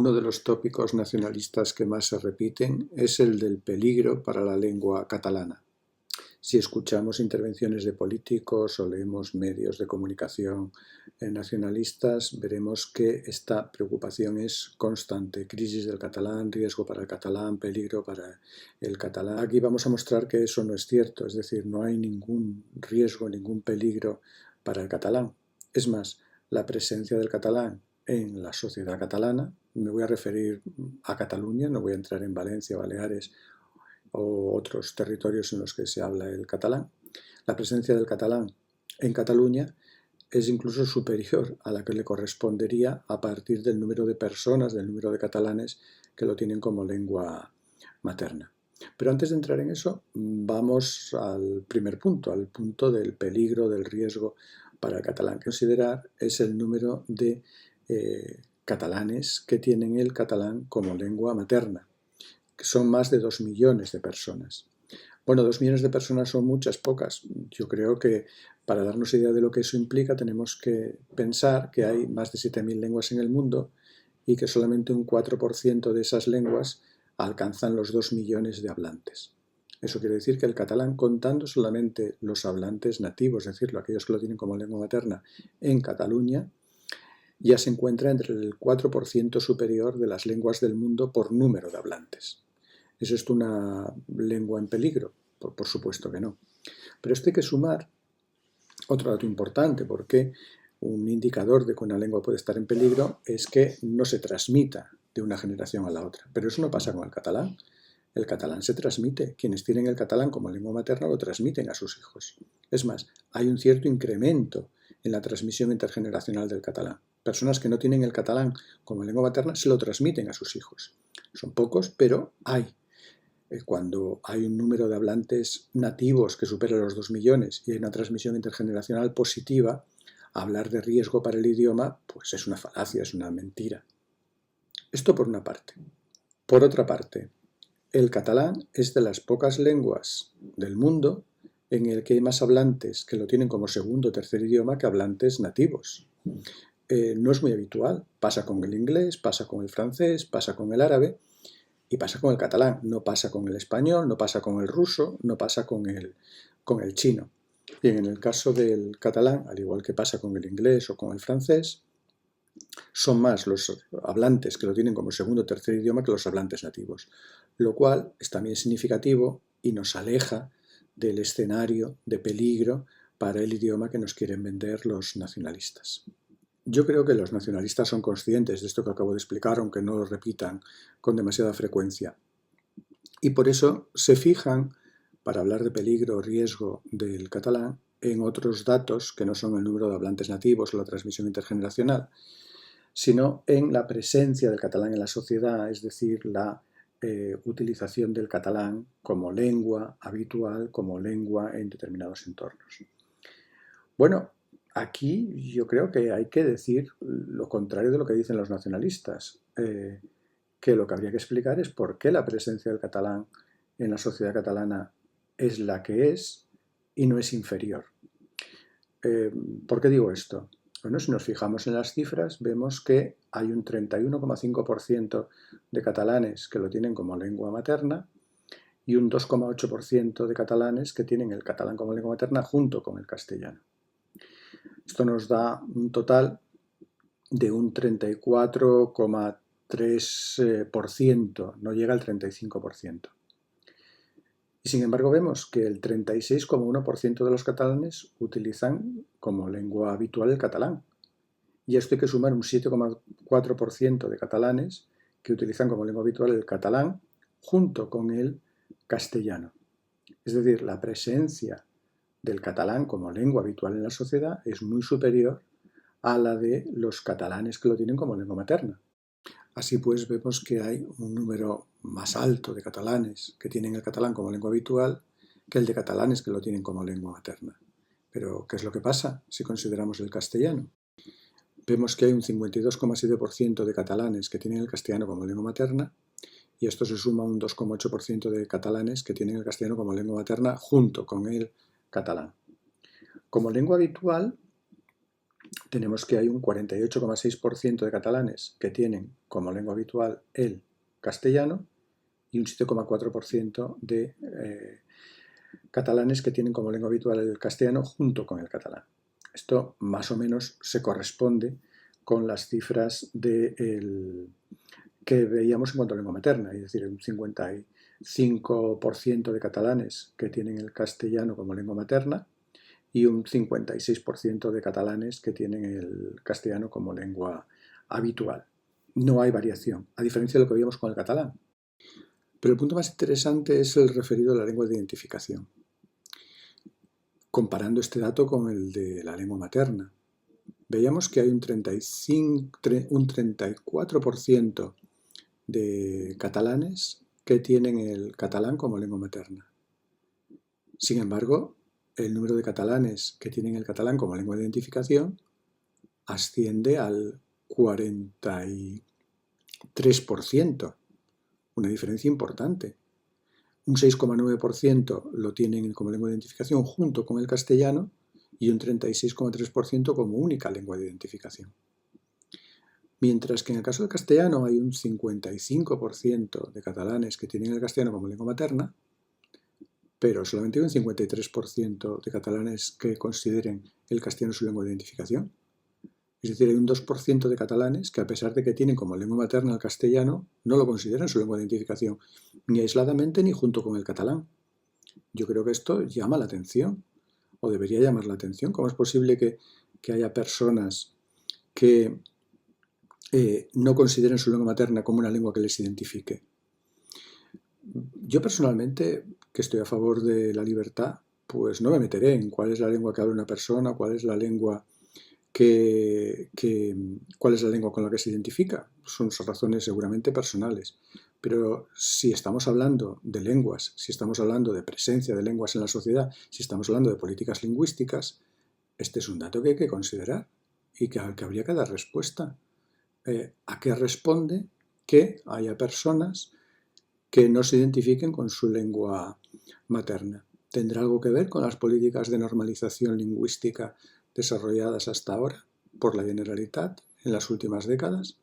Uno de los tópicos nacionalistas que más se repiten es el del peligro para la lengua catalana. Si escuchamos intervenciones de políticos o leemos medios de comunicación nacionalistas, veremos que esta preocupación es constante. Crisis del catalán, riesgo para el catalán, peligro para el catalán. Aquí vamos a mostrar que eso no es cierto, es decir, no hay ningún riesgo, ningún peligro para el catalán. Es más, la presencia del catalán en la sociedad catalana, me voy a referir a Cataluña, no voy a entrar en Valencia, Baleares o otros territorios en los que se habla el catalán. La presencia del catalán en Cataluña es incluso superior a la que le correspondería a partir del número de personas, del número de catalanes que lo tienen como lengua materna. Pero antes de entrar en eso, vamos al primer punto, al punto del peligro, del riesgo para el catalán. Considerar es el número de catalanes que tienen el catalán como lengua materna, que son más de 2 millones de personas. Bueno, 2 millones de personas son muchas, pocas. Yo creo que para darnos idea de lo que eso implica tenemos que pensar que hay más de 7.000 lenguas en el mundo y que solamente un 4% de esas lenguas alcanzan los 2 millones de hablantes. Eso quiere decir que el catalán, contando solamente los hablantes nativos, es decir, aquellos que lo tienen como lengua materna en Cataluña, ya se encuentra entre el 4% superior de las lenguas del mundo por número de hablantes. ¿Es esto una lengua en peligro? Por supuesto que no. Pero esto hay que sumar otro dato importante, porque un indicador de que una lengua puede estar en peligro es que no se transmita de una generación a la otra. Pero eso no pasa con el catalán. El catalán se transmite. Quienes tienen el catalán como lengua materna lo transmiten a sus hijos. Es más, hay un cierto incremento en la transmisión intergeneracional del catalán. Personas que no tienen el catalán como lengua materna se lo transmiten a sus hijos. Son pocos, pero hay. Cuando hay un número de hablantes nativos que supera los 2 millones y hay una transmisión intergeneracional positiva, hablar de riesgo para el idioma pues es una falacia, es una mentira. Esto por una parte. Por otra parte, el catalán es de las pocas lenguas del mundo en el que hay más hablantes que lo tienen como segundo o tercer idioma que hablantes nativos. No es muy habitual. Pasa con el inglés, pasa con el francés, pasa con el árabe y pasa con el catalán. No pasa con el español, no pasa con el ruso, no pasa con el chino. Bien, en el caso del catalán, al igual que pasa con el inglés o con el francés, son más los hablantes que lo tienen como segundo o tercer idioma que los hablantes nativos, lo cual es también significativo y nos aleja del escenario de peligro para el idioma que nos quieren vender los nacionalistas. Yo creo que los nacionalistas son conscientes de esto que acabo de explicar, aunque no lo repitan con demasiada frecuencia. Y por eso se fijan, para hablar de peligro o riesgo del catalán, en otros datos que no son el número de hablantes nativos o la transmisión intergeneracional, sino en la presencia del catalán en la sociedad, es decir, la utilización del catalán como lengua habitual, como lengua en determinados entornos. Bueno, aquí yo creo que hay que decir lo contrario de lo que dicen los nacionalistas, que lo que habría que explicar es por qué la presencia del catalán en la sociedad catalana es la que es y no es inferior. ¿Por qué digo esto? Bueno, si nos fijamos en las cifras, vemos que hay un 31,5% de catalanes que lo tienen como lengua materna y un 2,8% de catalanes que tienen el catalán como lengua materna junto con el castellano. Esto nos da un total de un 34,3%, no llega al 35%. Y sin embargo vemos que el 36,1% de los catalanes utilizan como lengua habitual el catalán. Y a esto hay que sumar un 7,4% de catalanes que utilizan como lengua habitual el catalán junto con el castellano. Es decir, la presencia del catalán como lengua habitual en la sociedad es muy superior a la de los catalanes que lo tienen como lengua materna. Así pues, vemos que hay un número más alto de catalanes que tienen el catalán como lengua habitual que el de catalanes que lo tienen como lengua materna. Pero, ¿qué es lo que pasa si consideramos el castellano? Vemos que hay un 52,7% de catalanes que tienen el castellano como lengua materna y esto se suma a un 2,8% de catalanes que tienen el castellano como lengua materna junto con el catalán. Como lengua habitual, tenemos que hay un 48,6% de catalanes que tienen como lengua habitual el castellano y un 7,4% de catalanes que tienen como lengua habitual el castellano junto con el catalán. Esto más o menos se corresponde con las cifras que veíamos en cuanto a lengua materna, es decir, un 55% de catalanes que tienen el castellano como lengua materna y un 56% de catalanes que tienen el castellano como lengua habitual. No hay variación, a diferencia de lo que veíamos con el catalán. Pero el punto más interesante es el referido a la lengua de identificación, comparando este dato con el de la lengua materna. Veíamos que hay un 34% de catalanes que tienen el catalán como lengua materna. Sin embargo, el número de catalanes que tienen el catalán como lengua de identificación asciende al 43%, una diferencia importante. Un 6,9% lo tienen como lengua de identificación junto con el castellano y un 36,3% como única lengua de identificación. Mientras que en el caso del castellano hay un 55% de catalanes que tienen el castellano como lengua materna, pero solamente hay un 53% de catalanes que consideren el castellano su lengua de identificación. Es decir, hay un 2% de catalanes que, a pesar de que tienen como lengua materna el castellano, no lo consideran su lengua de identificación, ni aisladamente ni junto con el catalán. Yo creo que esto llama la atención, o debería llamar la atención. ¿Cómo es posible que haya personas que no consideren su lengua materna como una lengua que les identifique? Yo personalmente, que estoy a favor de la libertad, pues no me meteré en cuál es la lengua que habla una persona, cuál es la lengua con la que se identifica. Son razones seguramente personales. Pero si estamos hablando de lenguas, si estamos hablando de presencia de lenguas en la sociedad, si estamos hablando de políticas lingüísticas, este es un dato que hay que considerar y al que habría que dar respuesta. ¿A qué responde que haya personas que no se identifiquen con su lengua materna? ¿Tendrá algo que ver con las políticas de normalización lingüística desarrolladas hasta ahora por la Generalitat en las últimas décadas?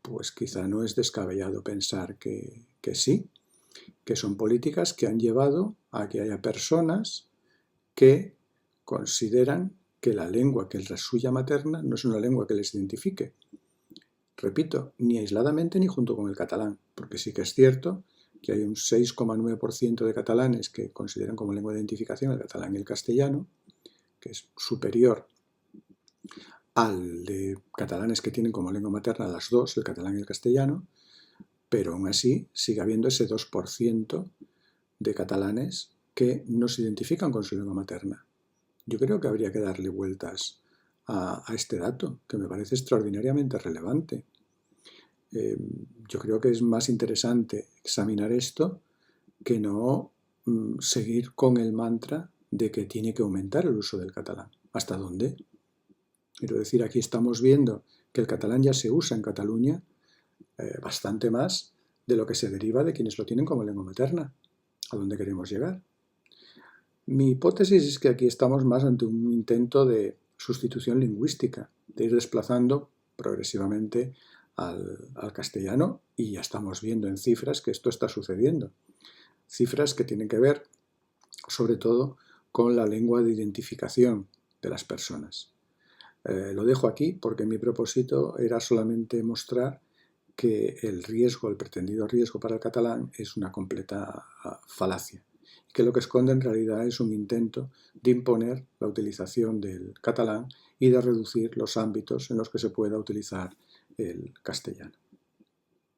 Pues quizá no es descabellado pensar que sí, que son políticas que han llevado a que haya personas que consideran que la lengua que es la suya materna no es una lengua que les identifique. Repito, ni aisladamente ni junto con el catalán, porque sí que es cierto que hay un 6,9% de catalanes que consideran como lengua de identificación el catalán y el castellano, que es superior al de catalanes que tienen como lengua materna las dos, el catalán y el castellano, pero aún así sigue habiendo ese 2% de catalanes que no se identifican con su lengua materna. Yo creo que habría que darle vueltas a este dato, que me parece extraordinariamente relevante. Yo creo que es más interesante examinar esto que no seguir con el mantra de que tiene que aumentar el uso del catalán. ¿Hasta dónde? Quiero decir, aquí estamos viendo que el catalán ya se usa en Cataluña bastante más de lo que se deriva de quienes lo tienen como lengua materna. ¿A dónde queremos llegar? Mi hipótesis es que aquí estamos más ante un intento de sustitución lingüística, de ir desplazando progresivamente al castellano, y ya estamos viendo en cifras que esto está sucediendo. Cifras que tienen que ver sobre todo con la lengua de identificación de las personas. Lo dejo aquí porque mi propósito era solamente mostrar que el pretendido riesgo para el catalán es una completa falacia, y que lo que esconde en realidad es un intento de imponer la utilización del catalán y de reducir los ámbitos en los que se pueda utilizar el castellano.